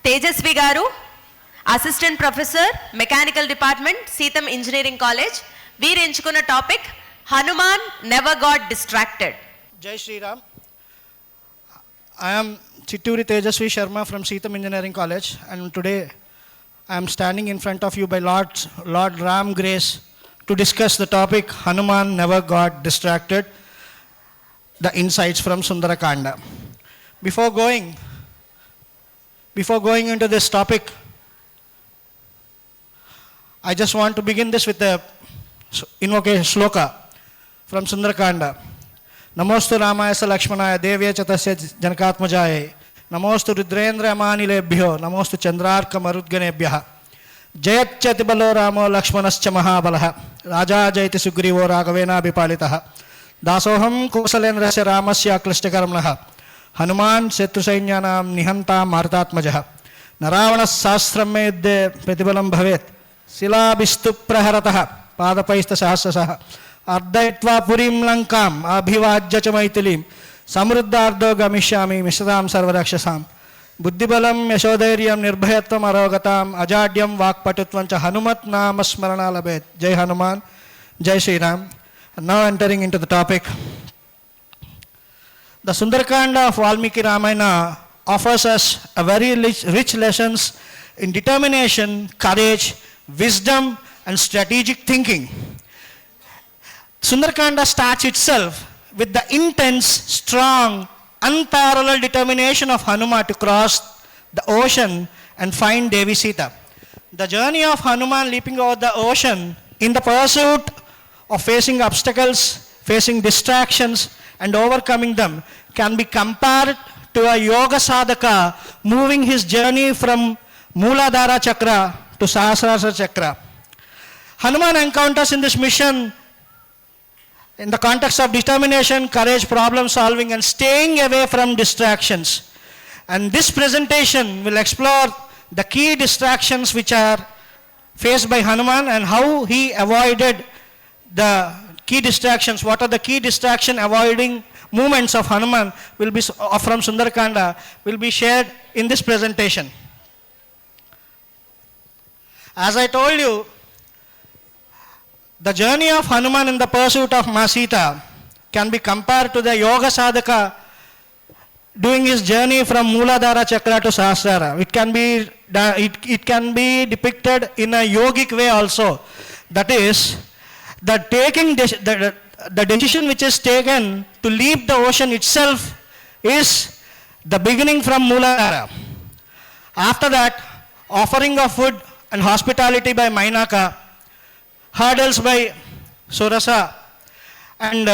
Tejaswi garu, assistant professor, mechanical department, SITAM engineering college. వీరు ఎంచుకున్న topic Hanuman never got distracted. Jai Shri Ram. I am Chitturi Tejasvi Sharma from Seetham Engineering College, and today I am standing in front of you by Lord Ram Grace to discuss the topic Hanuman never got distracted, the insights from Sundarakanda. Before going into this topic, I just want to begin this with a invocation shloka from Sundarakanda. नमोस्तु रामाय स लक्ष्मणाय देव्ये च तस्य जनकात्मजाय नमोस्तु रुद्रेन्द्र अमानिलेभ्यो नमोस्तु चंद्रार्क मरुद्गणेभ्यः जयत्यति बलो रामो लक्ष्मणश्च महाबलः राजा जयति सुग्रीवो राघवेनाभिपालितः दासोहं कौसलेन्द्रस्य रामस्य अक्लिष्टकर्मणः हनुमान् शत्रुसैन्यानां निहन्ता मारुतात्मजः न रावणः सहस्रं मे युद्धे प्रतिबलं भवेत् शिलाभिस्तु प्रहरतः पादपैस्तसहस्रशः अर्धयित्वा पुरीं लङ्काम् अभिवाज्य च मैथिलीं समृद्धार्धो गमिष्यामि मिश्रतां सर्वरक्षसां बुद्धिबलं यशोधैर्यं निर्भयत्वम् अरोगताम् अजाड्यं वाक्पटुत्वं च हनुमत् नाम स्मरणा लभेत्. जय हनुमान, जय Shri Ram. Now entering into the topic, the Sundarakanda of Valmiki Ramayana offers us a very rich lessons in determination, courage, wisdom and strategic thinking. Sundarakanda starts itself with the intense, strong, unparalleled determination of Hanuman to cross the ocean and find Devi Sita. The journey of Hanuman leaping over the ocean in the pursuit of facing obstacles, facing distractions and overcoming them can be compared to a yoga sadhaka moving his journey from Mooladhara Chakra to Sahasrara Chakra. Hanuman encounters in this mission in the context of determination, courage, problem solving and staying away from distractions. And this presentation will explore the key distractions which are faced by Hanuman and how he avoided the key distractions. What are the key distraction avoiding movements of Hanuman will be from Sundarakanda will be shared in this presentation. As I told you, the journey of Hanuman in the pursuit of Sita can be compared to the yoga sadhaka doing his journey from Mooladhara Chakra to Sahasrara. It can be depicted in a yogic way also. That is, the decision which is taken to leap the ocean itself is the beginning from Mooladhara. After that, offering of food and hospitality by Mainaka, hurdles by Surasa and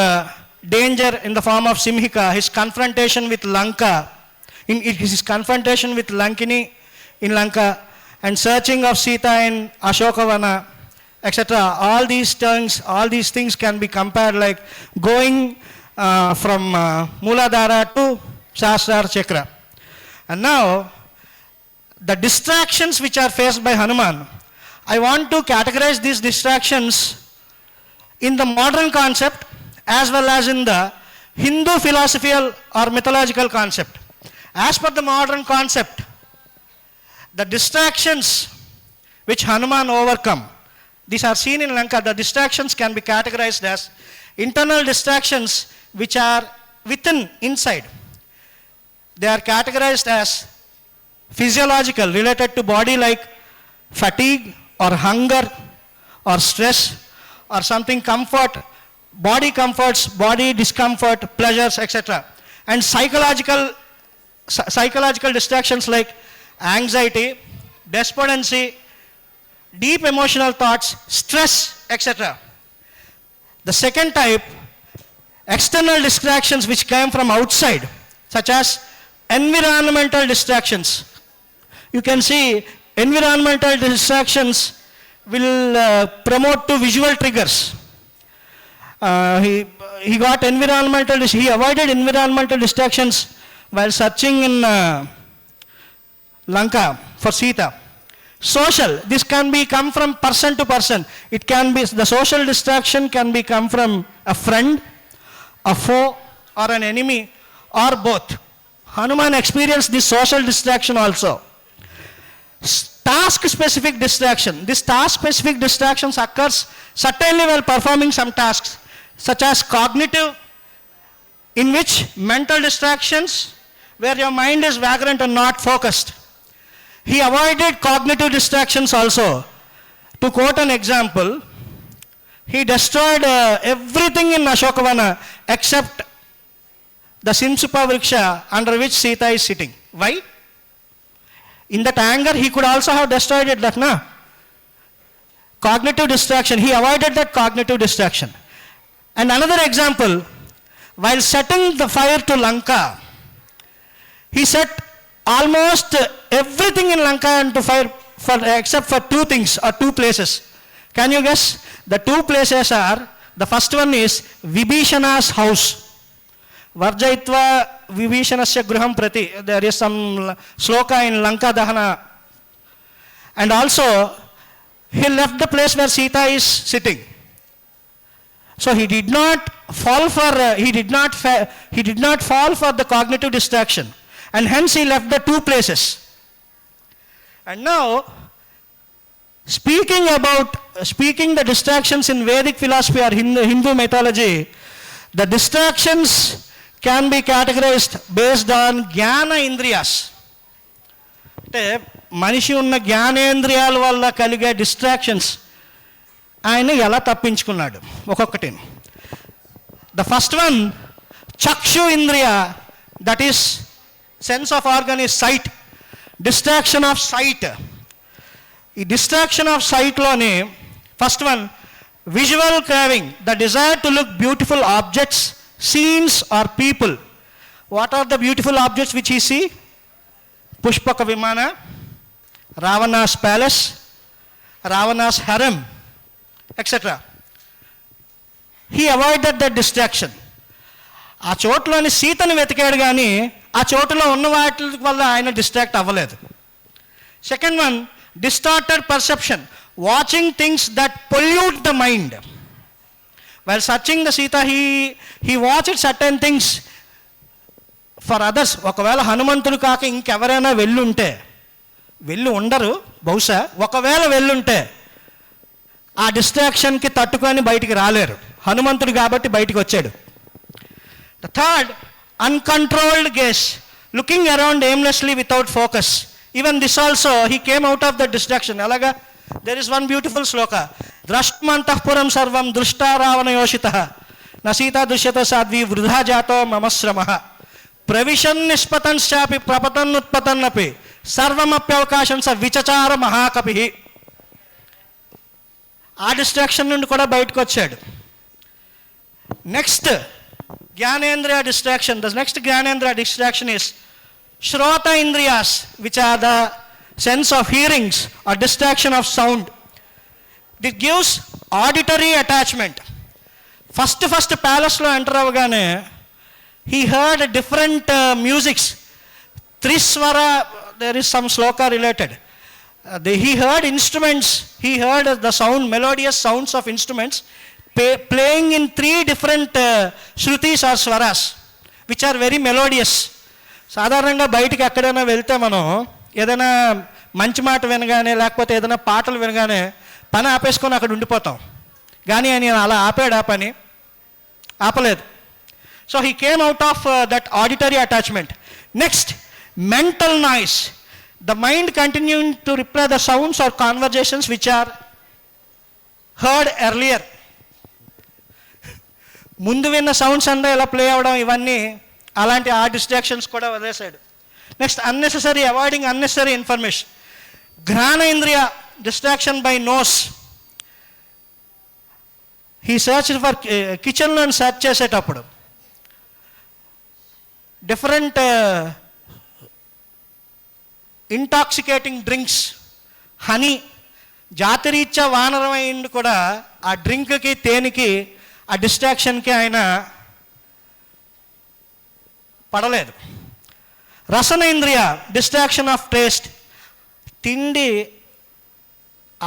danger in the form of Simhika, his confrontation with Lanka, his confrontation with Lankini in Lanka and searching of Sita in Ashokavana, etc. All these things can be compared like going from Mooladhara to Sahasrara Chakra. And now, the distractions which are faced by Hanuman, I want to categorize these distractions in the modern concept as well as in the Hindu philosophical or mythological concept. As per the modern concept, the distractions which Hanuman overcome, these are seen in Lanka. The distractions can be categorized as internal distractions which are inside. They are categorized as physiological, related to body like fatigue or hunger or stress or something comfort, body comforts, body discomfort, pleasures, etc. And psychological distractions like anxiety, despondency, deep emotional thoughts, stress, etc. The second type, external distractions which come from outside, such as environmental distractions. You can see environmental distractions will promote to visual triggers. He avoided environmental distractions while searching in Lanka for Sita. Social, this can be come from person to person. It can be, the social distraction can be come from a friend, a foe or an enemy or both. Hanuman experienced this social distraction also. task-specific distraction. This task-specific distractions occurs certainly while performing some tasks, such as cognitive, in which mental distractions, where your mind is vagrant and not focused. He avoided cognitive distractions also. To quote an example, he destroyed everything in Ashokavana except the Simsupa Vriksha under which Sita is sitting. Why? In that anger, he could also have destroyed it, that na? Cognitive distraction. He avoided that cognitive distraction. And another example, while setting the fire to Lanka, he set almost everything in Lanka into fire except for two things or two places. Can you guess? The two places are, the first one is Vibhishana's house. Varjayitva Vibhishanasya Gruham Prati. There is some sloka in Lanka Dahana. And also, he left the place where Sita is sitting. So he did not fall for the cognitive distraction, and hence he left the two places. And now, speaking the distractions in Vedic philosophy or Hindu mythology, the distractions can be categorized based on జ్ఞాన ఇంద్రియాస్. అంటే మనిషి ఉన్న జ్ఞానేంద్రియాల వల్ల కలిగే distractions ఆయన ఎలా తప్పించుకున్నాడు ఒక్కొక్కటి. The first one, chakshu indriya, that is sense of organ is sight. Distraction of sight. ఈ డిస్ట్రాక్షన్ ఆఫ్ సైట్లోని first one, visual craving, the desire to look beautiful objects, scenes or people. What are the beautiful objects which he see? Pushpaka Vimana, Ravana's palace, Ravana's harem, etc. He avoided that distraction. ఆ చోట్లోని సీతను వెతికాడు కానీ ఆ చోటులో ఉన్న వాటి వల్ల ఆయన distract అవ్వలేదు. Second one, distorted perception, watching things that pollute the mind. While searching the Sita, he watched certain things for others. ఒకవేళ హనుమంతుడు కాక ఇంకెవరైనా వెళ్ళి ఉండరు బహుశా. ఒకవేళ వెళ్ళుంటే ఆ డిస్ట్రాక్షన్కి తట్టుకొని బయటికి రాలేరు. హనుమంతుడు కాబట్టి బయటికి వచ్చాడు. The third, uncontrolled gaze, looking around aimlessly without focus. Even this also he came out of the distraction. అలాగా there is one beautiful sloka, drashmantahpuram sarvam drushta ravana yoshitah na sita drishyata sadvi vruddha jato mamasramah pravishan nispatan shapi prapatan utpatannapi sarvamapyavakasham sa vichachara mahakapihi. ఆ distraction నుండి కూడా బయటకు వచ్చాడు. Next జ్ఞానేంద్రియ distraction. The next జ్ఞానేంద్రియ distraction is శ్రోత ఇంద్రియాస్, which are the sense of hearings or distraction of sound. It gives auditory attachment. First palace lo enter avagane he heard different musics. Triswara, there is some sloka related. He heard instruments, he heard the sound, melodious sounds of instruments playing in three different shrutis or swaras, which are very melodious. సాధారణంగా బయటికి ఎక్కడైనా వెళ్తే మనం ఏదైనా మంచి మాట వినగానే లేకపోతే ఏదైనా పాటలు వినగానే పని ఆపేసుకొని అక్కడ ఉండిపోతాం. కానీ ఆయన అలా ఆపాడు, ఆ పని ఆపలేదు. So he came out of that auditory attachment. Next, mental noise, the mind continuing to reply the sounds or conversations which are heard earlier. ముందు విన్న సౌండ్స్ అంతా ఇలా ప్లే అవ్వడం, ఇవన్నీ అలాంటి ఆ డిస్ట్రాక్షన్స్ కూడా వదిలేశాడు. Next, unnecessary, avoiding unnecessary information. ఘ్రాణ ఇంద్రియ, distraction by nose. He search for కిచెన్లో సర్చ్ చేసేటప్పుడు డిఫరెంట్ ఇంటాక్సికేటింగ్ డ్రింక్స్, హనీ, జాతిరీత్యా వానరమైంది కూడా ఆ డ్రింక్కి, తేనెకి, ఆ డిస్ట్రాక్షన్కి ఆయన పడలేదు. రసన ఇంద్రియ, డిస్ట్రాక్షన్ ఆఫ్ టేస్ట్. తిండి,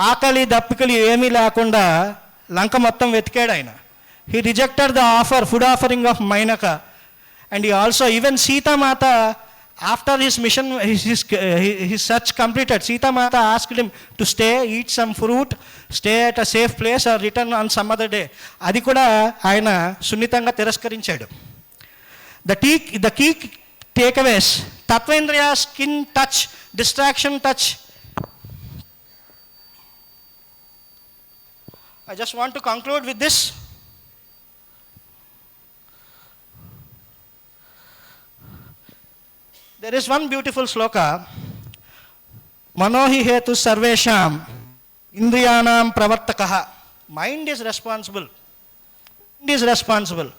ఆకలి దప్పికలు ఏమీ లేకుండా లంక మొత్తం వెతికాడు ఆయన. He rejected the offer, food offering of Mainaka. And ఈ ఆల్సో ఈవెన్ సీతామాత After his mission, his search completed, Sita Mata asked him to stay, eat some fruit, stay at a safe place or return on some other day. అది కూడా ఆయన సున్నితంగా తిరస్కరించాడు. The key takeaways, Tatvendriya, skin touch, distraction touch. I just want to conclude with this. There is one beautiful sloka. Manohi hetu sarvesham indriyanam pravartakaha. Mind is responsible. Mind is responsible.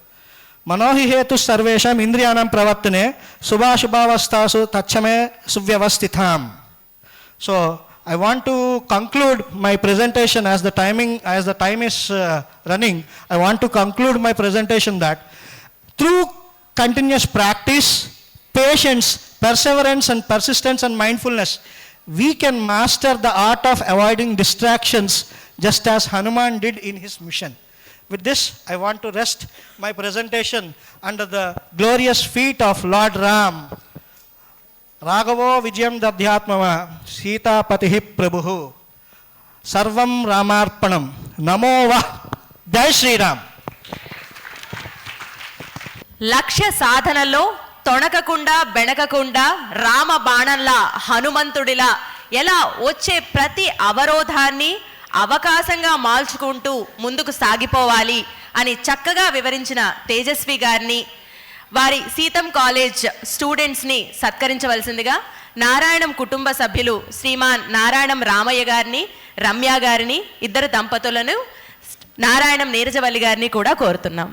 Manohi hetu sarvesham indriyanam pravartane subhashubhavastasu tachame suvyavastitham. So I want to conclude my presentation as the time is running. I want to conclude my presentation that through continuous practice, patience, perseverance and persistence and mindfulness, we can master the art of avoiding distractions just as Hanuman did in his mission. With this, I want to rest my presentation under the glorious feet of Lord Ram. Raghavo Vijayam Dadhyatmava Sita Patihi Prabhu Sarvam Ramarpanam Namo Vah Jai Shri Ram. లక్ష్య సాధనలో తొణకకుండా బెణకకుండా రామ బాణంలా హనుమంతుడిలా ఎలా వచ్చే ప్రతి అవరోధాన్ని అవకాశంగా మార్చుకుంటూ ముందుకు సాగిపోవాలి అని చక్కగా వివరించిన తేజస్వి గారిని, వారి సీతం కాలేజ్ స్టూడెంట్స్ని సత్కరించవలసిందిగా నారాయణం కుటుంబ సభ్యులు శ్రీమాన్ నారాయణం రామయ్య గారిని, రమ్య గారిని, ఇద్దరు దంపతులను, నారాయణం నీరజవల్లి గారిని కూడా కోరుతున్నాం.